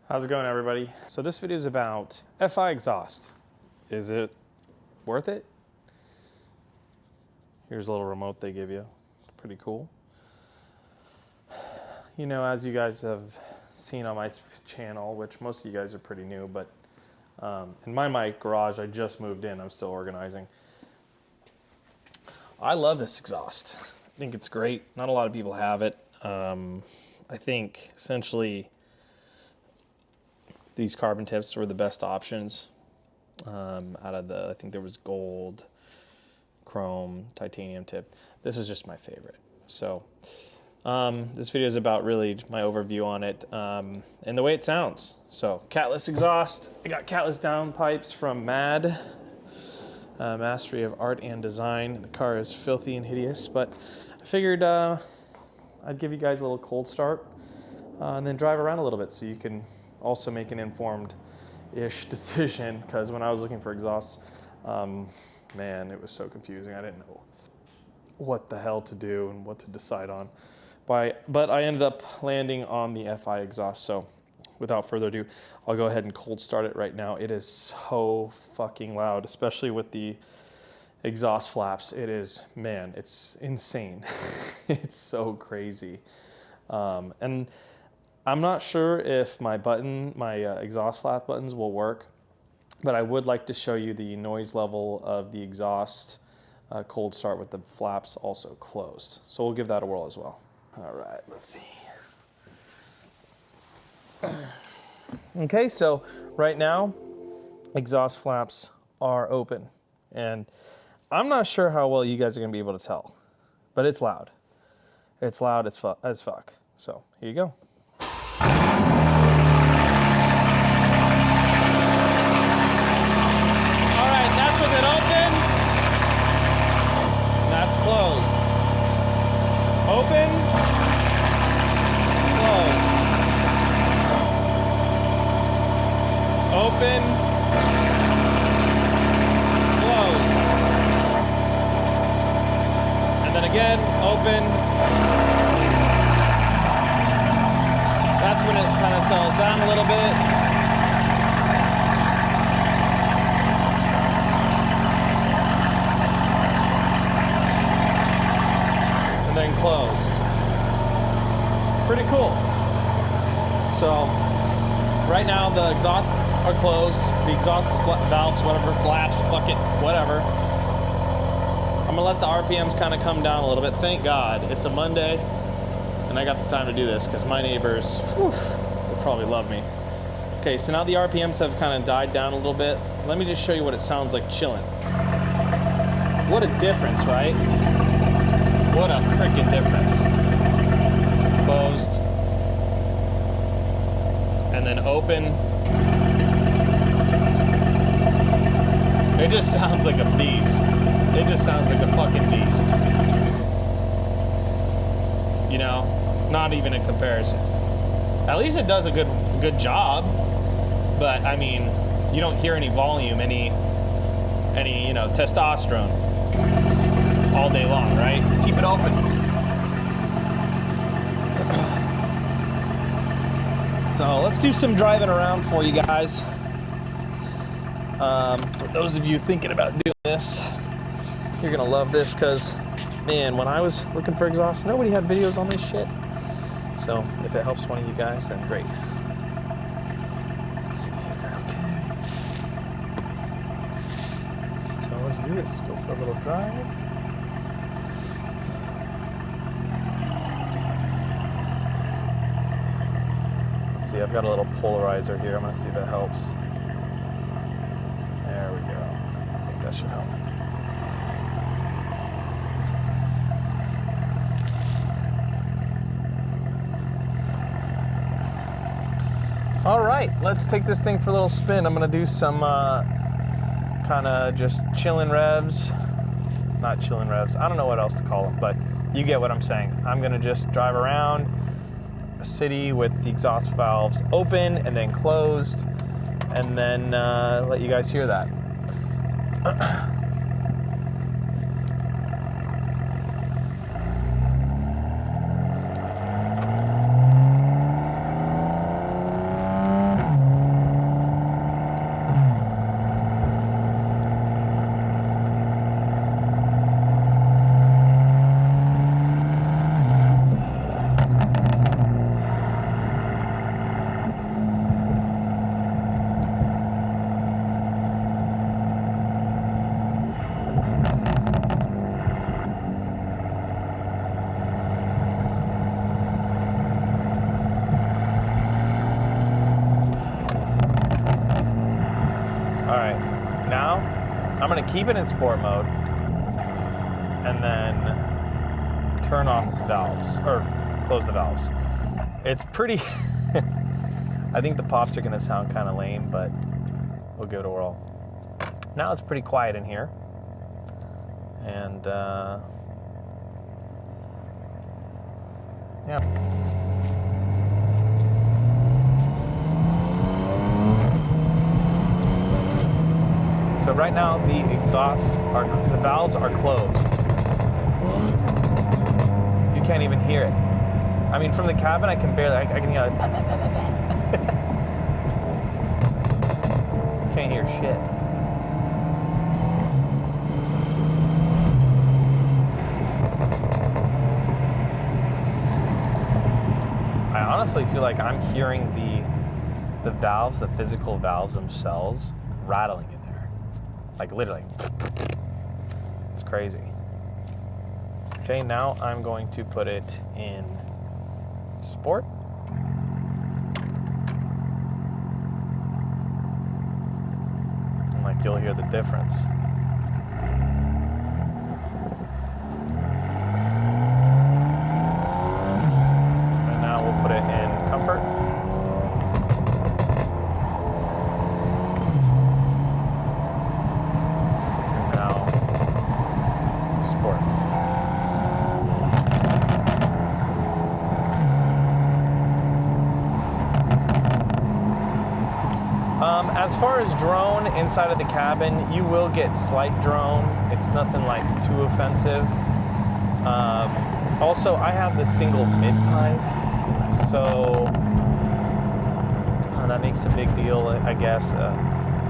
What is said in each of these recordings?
How's it going, everybody? So this video is about FI exhaust. Is it worth it? Here's a little remote they give you. Pretty cool. You know, as you guys have seen on my channel, which most of you guys are pretty new, but in my garage, I just moved in. I'm still organizing. I love this exhaust. I think it's great. Not a lot of people have it. I think essentially these carbon tips were the best options out of I think there was gold, chrome, titanium tip. This is just my favorite. So this video is about really my overview on it and the way it sounds. So Catless exhaust. I got Catless downpipes from MAD, Mastery of Art and Design. The car is filthy and hideous, but I figured I'd give you guys a little cold start and then drive around a little bit so you can also make an informed-ish decision, because when I was looking for exhausts, man, it was so confusing. I didn't know what the hell to do and what to decide on. But I ended up landing on the FI exhaust, so without further ado, I'll go ahead and cold start it right now. It is so fucking loud, especially with the exhaust flaps. It is, man, it's insane. It's so crazy. And I'm not sure if my exhaust flap buttons will work, but I would like to show you the noise level of the exhaust cold start with the flaps also closed. So we'll give that a whirl as well. All right, let's see. Okay, so right now, exhaust flaps are open. And I'm not sure how well you guys are gonna be able to tell, but it's loud. It's loud as fuck. So here you go. Closed. Open. Closed. Open. Closed. And then again, open. That's when it kind of settles down a little bit. Then closed. Pretty cool. So right now the exhausts are closed. The exhaust valves, whatever, flaps, fuck it, whatever. I'm gonna let the RPMs kind of come down a little bit. Thank God it's a Monday and I got the time to do this, because my neighbors will probably love me. Okay, so now the RPMs have kind of died down a little bit. Let me just show you what it sounds like chilling. What a difference, right? What a freaking difference. Closed. And then open. It just sounds like a beast. It just sounds like a fucking beast. You know, not even a comparison. At least it does a good job. But I mean, you don't hear any volume, any you know, testosterone all day long, right? Keep it open. So let's do some driving around for you guys. For those of you thinking about doing this, you're gonna love this, because man, when I was looking for exhaust, nobody had videos on this shit. So if it helps one of you guys, then great. Let's see here, okay. So let's do this. Go for a little drive. See, I've got a little polarizer here. I'm gonna see if that helps. There we go. I think that should help. All right, let's take this thing for a little spin. I'm gonna do some kind of just chillin' revs. Not chillin' revs. I don't know what else to call them, but you get what I'm saying. I'm gonna just drive around a city with the exhaust valves open and then closed, and then let you guys hear that. I'm gonna keep it in sport mode and then turn off the valves, or close the valves. It's pretty, I think the pops are gonna sound kind of lame, but we'll give it a whirl. Now it's pretty quiet in here. And yeah. So right now the valves are closed. You can't even hear it. I mean, from the cabin I can barely, I can hear like, can't hear shit. I honestly feel like I'm hearing the valves, the physical valves themselves, rattling in there. Like literally. It's crazy. Okay, now I'm going to put it in sport. And like you'll hear the difference. And now we'll put it in comfort. And now sport. As far as drone inside of the cabin, you will get slight drone. It's nothing like too offensive. Also, I have the single mid-pipe, so that makes a big deal, I guess.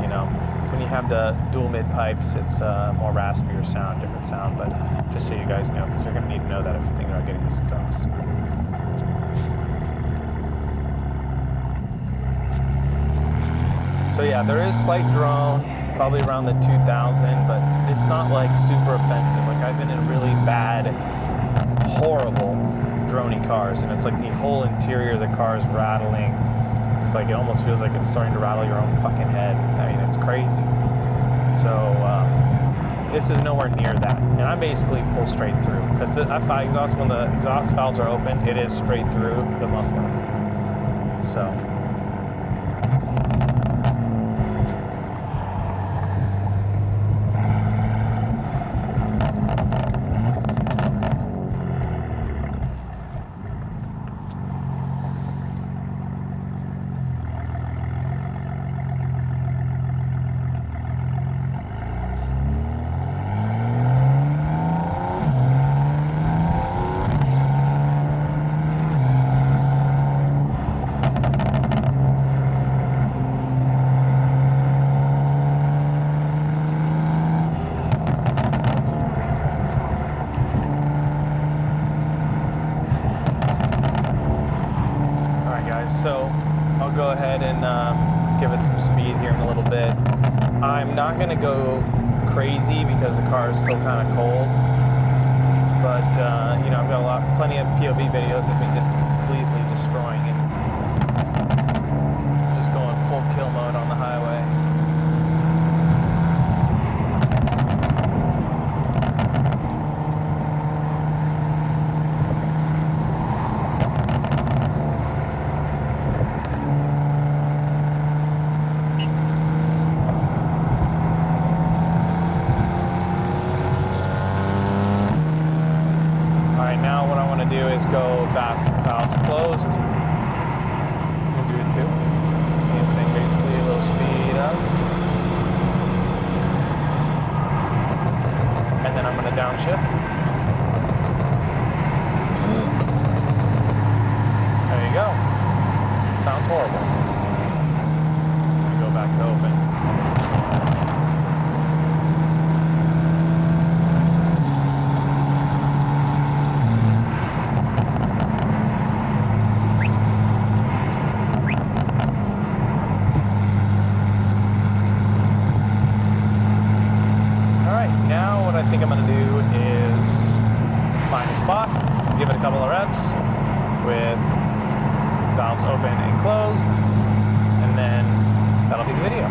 You know, when you have the dual mid-pipes, it's more raspier sound, different sound, but just so you guys know, because you're going to need to know that if you're thinking about getting this exhaust. So yeah, there is slight drone, probably around the 2000, but it's not like super offensive. Like I've been in really bad, horrible droney cars, and it's like the whole interior of the car is rattling. It's like, it almost feels like it's starting to rattle your own fucking head. I mean, it's crazy. So this is nowhere near that. And I'm basically full straight through, because the F5 exhaust, when the exhaust valves are open, it is straight through the muffler. So. So I'll go ahead and give it some speed here in a little bit. I'm not going to go crazy because the car is still kind of cold, but you know, I've got plenty of POV videos of me just completely destroying it, just going full kill mode on the highway. Is go back, valves closed. We'll do it too. Same thing, basically a little speed up. And then I'm going to downshift. There you go. Sounds horrible. Let me go back to open. I think I'm going to do is find a spot, give it a couple of revs with valves open and closed, and then that'll be the video.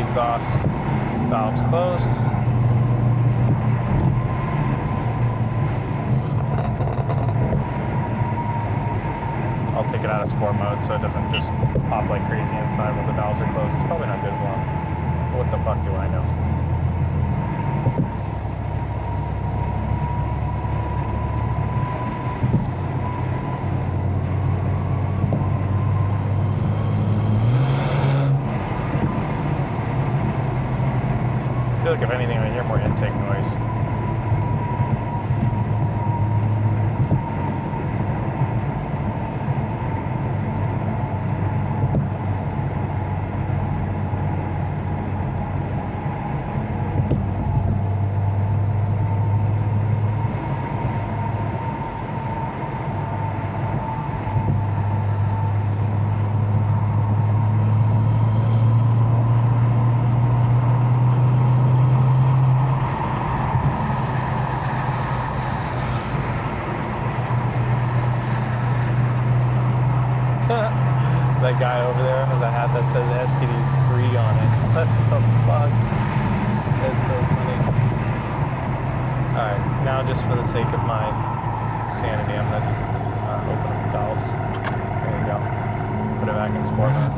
exhaust valves closed. I'll take it out of sport mode so it doesn't just pop like crazy inside while the valves are closed. It's probably not good for them. What the fuck do I know? I feel like if anything I hear more intake noise. That guy over there has a hat that says STD free on it. What the fuck? That's so funny. Alright, now just for the sake of my sanity, I'm going to open up the valves. There you go. Put it back in sport mode.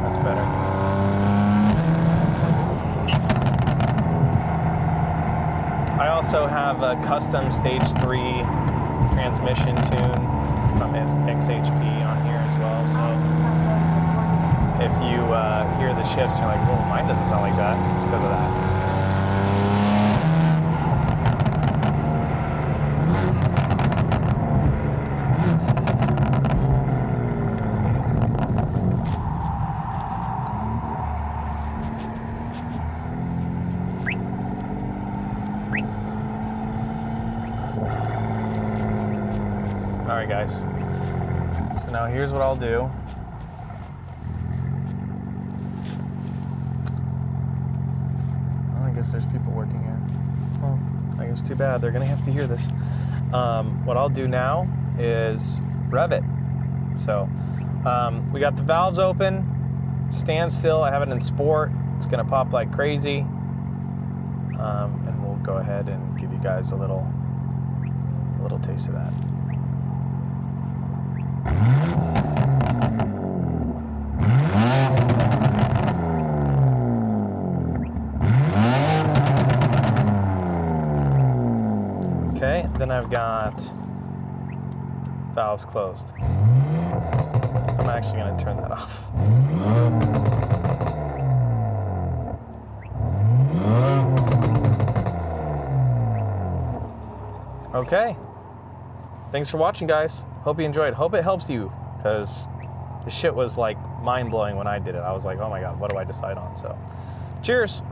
That's better. I also have a custom stage 3 transmission tune from XHP on here as well, so if you hear the shifts, you're like, well, mine doesn't sound like that. It's because of that. Alright guys, so now here's what I'll do. Well, I guess there's people working here. Well, I guess too bad, they're gonna have to hear this. What I'll do now is rev it. So, we got the valves open, stand still, I have it in sport, it's gonna pop like crazy. And we'll go ahead and give you guys a little taste of that. Okay, then I've got valves closed. I'm actually going to turn that off. Okay. Thanks for watching, guys. Hope you enjoyed. Hope it helps you, because the shit was like mind-blowing when I did it. I was like, oh my god, what do I decide on? So, cheers.